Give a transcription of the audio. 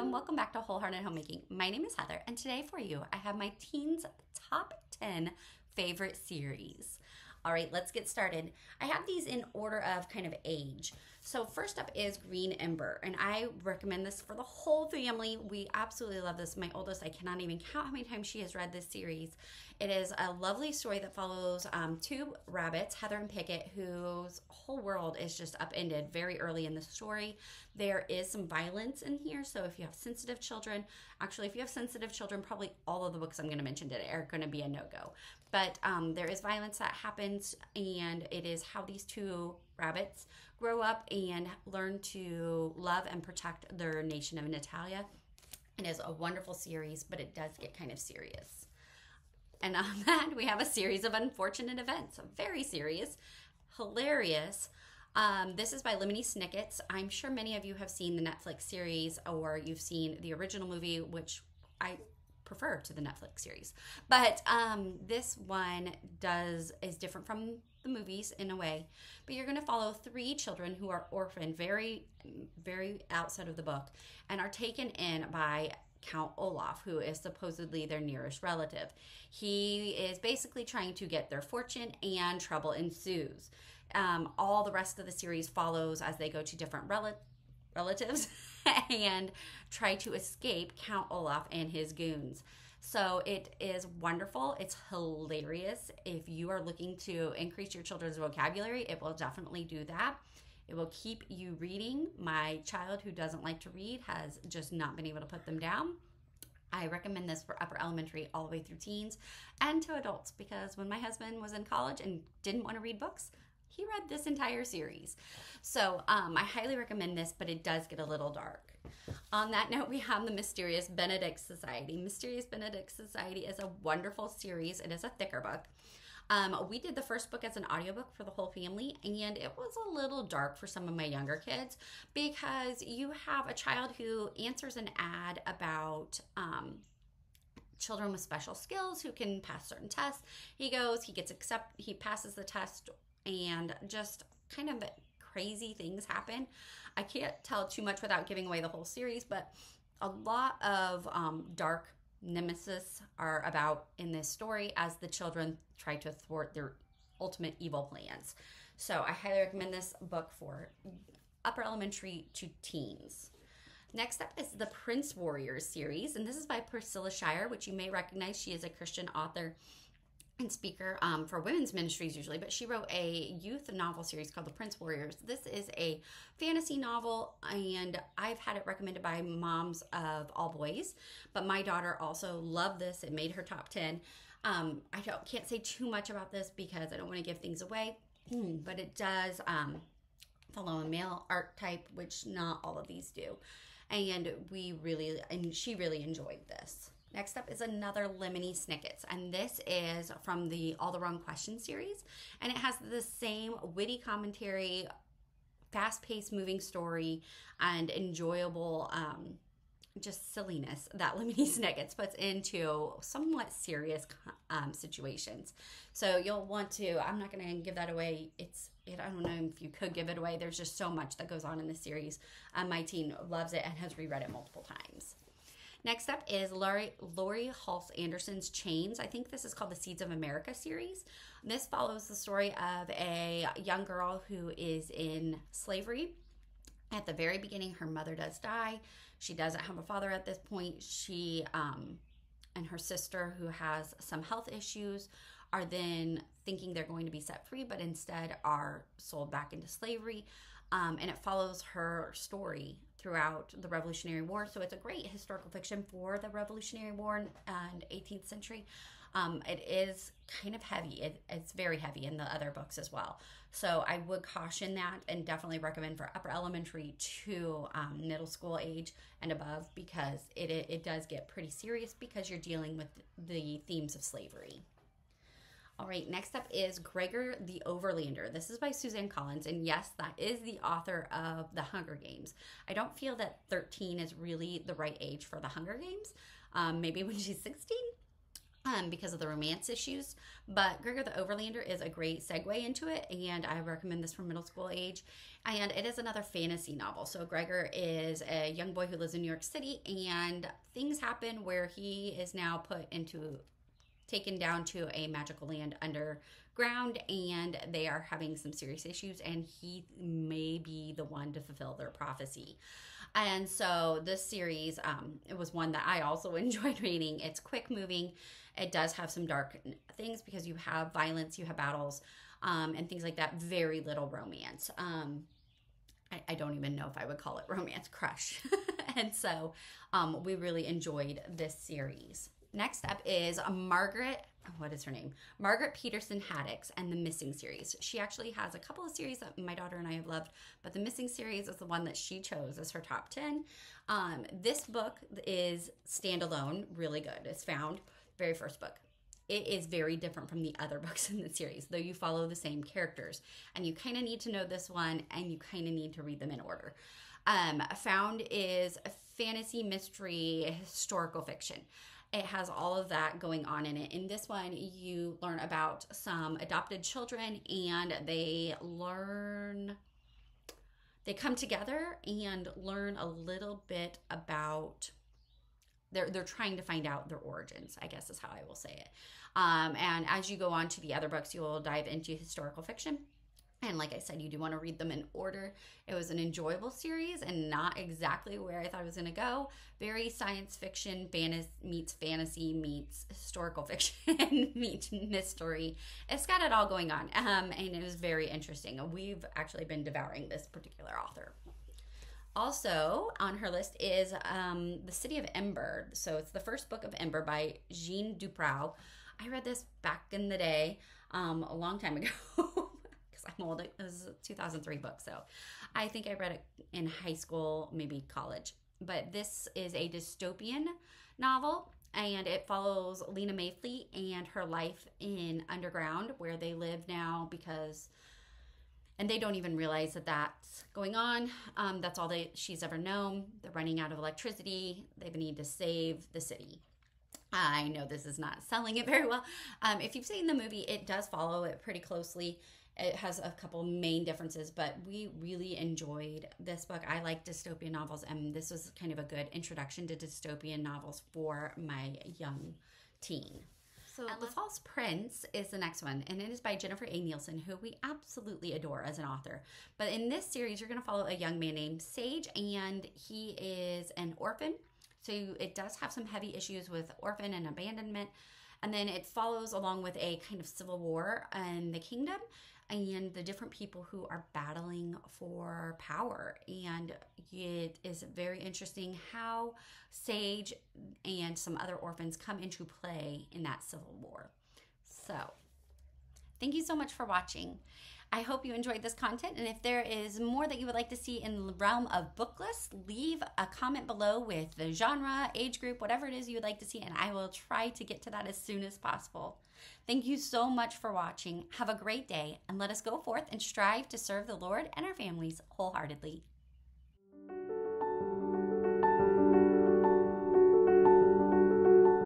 Welcome back to Wholehearted Homemaking. My name is Heather, and today for you, I have my teens top 10 favorite series. All right, let's get started. I have these in order of kind of age. So first up is Green Ember, and I recommend this for the whole family. We absolutely love this. My oldest, I cannot even count how many times she has read this series. It is a lovely story that follows two rabbits, Heather and Picket, whose whole world is just upended very early in the story. There is some violence in here, so if you have sensitive children, actually if you have sensitive children, probably all of the books I'm going to mention today are going to be a no-go. But there is violence that happens, and it is how these two rabbits grow up and learn to love and protect their nation of Natalia. It is a wonderful series, but it does get kind of serious. And on that, we have a series of unfortunate events. Very serious, hilarious. This is by Lemony Snicket. I'm sure many of you have seen the Netflix series, or you've seen the original movie, which I prefer to the Netflix series. But this one is different from the movies in a way. But you're going to follow three children who are orphaned, very, very outside of the book, and are taken in by Count Olaf, who is supposedly their nearest relative. He is basically trying to get their fortune, and trouble ensues. All the rest of the series follows as they go to different relatives and try to escape Count Olaf and his goons. So it is wonderful. It's hilarious. If you are looking to increase your children's vocabulary, it will definitely do that. It will keep you reading. My child, who doesn't like to read, has just not been able to put them down. I recommend this for upper elementary all the way through teens and to adults, because when my husband was in college and didn't want to read books, he read this entire series. So I highly recommend this, but it does get a little dark. On that note, we have the Mysterious Benedict Society. Mysterious Benedict Society is a wonderful series. It is a thicker book. We did the first book as an audiobook for the whole family, and it was a little dark for some of my younger kids, because you have a child who answers an ad about children with special skills who can pass certain tests. He passes the test, and just kind of crazy things happen. I can't tell too much without giving away the whole series, but a lot of dark nemesis are about in this story as the children try to thwart their ultimate evil plans. So I highly recommend this book for upper elementary to teens. Next up is the Prince Warriors series, and this is by Priscilla Shirer, which you may recognize. She is a Christian author and speaker for women's ministries usually, but she wrote a youth novel series called The Prince Warriors. This is a fantasy novel, and I've had it recommended by moms of all boys, but my daughter also loved this. It made her top 10. Can't say too much about this because I don't want to give things away, but it does follow a male archetype, which not all of these do, and she really enjoyed this. Next up is another Lemony Snicket, and this is from the All the Wrong Questions series, and it has the same witty commentary, fast-paced moving story, and enjoyable just silliness that Lemony Snicket puts into somewhat serious situations. So you'll want to, I'm not going to give that away. I don't know if you could give it away. There's just so much that goes on in the series. My teen loves it and has reread it multiple times. Next up is Laurie Halse Anderson's Chains. I think this is called the Seeds of America series. This follows the story of a young girl who is in slavery. At the very beginning, her mother does die. She doesn't have a father at this point. She and her sister, who has some health issues, are then thinking they're going to be set free, but instead are sold back into slavery. And it follows her story throughout the Revolutionary War. So it's a great historical fiction for the Revolutionary War and 18th century. It is kind of heavy. It's very heavy in the other books as well. So I would caution that, and definitely recommend for upper elementary to middle school age and above, because it does get pretty serious because you're dealing with the themes of slavery. All right, next up is Gregor the Overlander. This is by Suzanne, and yes, that is the author of The Hunger Games. I don't feel that 13 is really the right age for The Hunger Games. Maybe when she's 16. because of the romance issues. But Gregor the Overlander is a great segue into it, and I recommend this for middle school age. And it is another fantasy novel. So Gregor is a young boy who lives in New York City, and things happen where he is now taken down to a magical land underground, and they are having some serious issues, and he may be the one to fulfill their prophecy. And so this series, it was one that I also enjoyed reading. It's quick moving. It does have some dark things because you have violence, you have battles, and things like that. Very little romance. I don't even know if I would call it romance, crush. And so we really enjoyed this series. Next up is Margaret. What is her name? Margaret Peterson Haddix and the Missing series. She actually has a couple of series that my daughter and I have loved, but the Missing series is the one that she chose as her top 10. This book is standalone, really good. It's found, very first book. It is very different from the other books in the series, though you follow the same characters. And you kind of need to know this one, and you kind of need to read them in order. Found is a fantasy, mystery, historical fiction. It has all of that going on in it. In this one, you learn about some adopted children, and they come together and learn a little bit about, they're trying to find out their origins, I guess is how I will say it. And as you go on to the other books, you'll dive into historical fiction. And like I said, you do want to read them in order. It was an enjoyable series and not exactly where I thought it was going to go. Very science fiction meets fantasy meets historical fiction meets mystery. It's got it all going on. And it was very interesting. We've actually been devouring this particular author. Also on her list is The City of Ember. So it's the first book of Ember by Jeanne DuPrau. I read this back in the day, a long time ago. I'm old. It was a 2003 book, so I think I read it in high school, maybe college. But this is a dystopian novel, and it follows Lena Mayfleet and her life in underground, where they live now and they don't even realize that that's going on. That's all she's ever known. They're running out of electricity. They need to save the city. I know this is not selling it very well. If you've seen the movie, it does follow it pretty closely. It has a couple main differences, but we really enjoyed this book. I like dystopian novels, and this was kind of a good introduction to dystopian novels for my young teen. So The False Prince is the next one, and it is by Jennifer A. Nielsen, who we absolutely adore as an author. But in this series, you're going to follow a young man named Sage, and he is an orphan. So it does have some heavy issues with orphan and abandonment. And then it follows along with a kind of civil war in the kingdom and the different people who are battling for power. And it is very interesting how Sage and some other orphans come into play in that civil war. So thank you so much for watching. I hope you enjoyed this content, and if there is more that you would like to see in the realm of book lists, leave a comment below with the genre, age group, whatever it is you would like to see, and I will try to get to that as soon as possible. Thank you so much for watching. Have a great day, and let us go forth and strive to serve the Lord and our families wholeheartedly.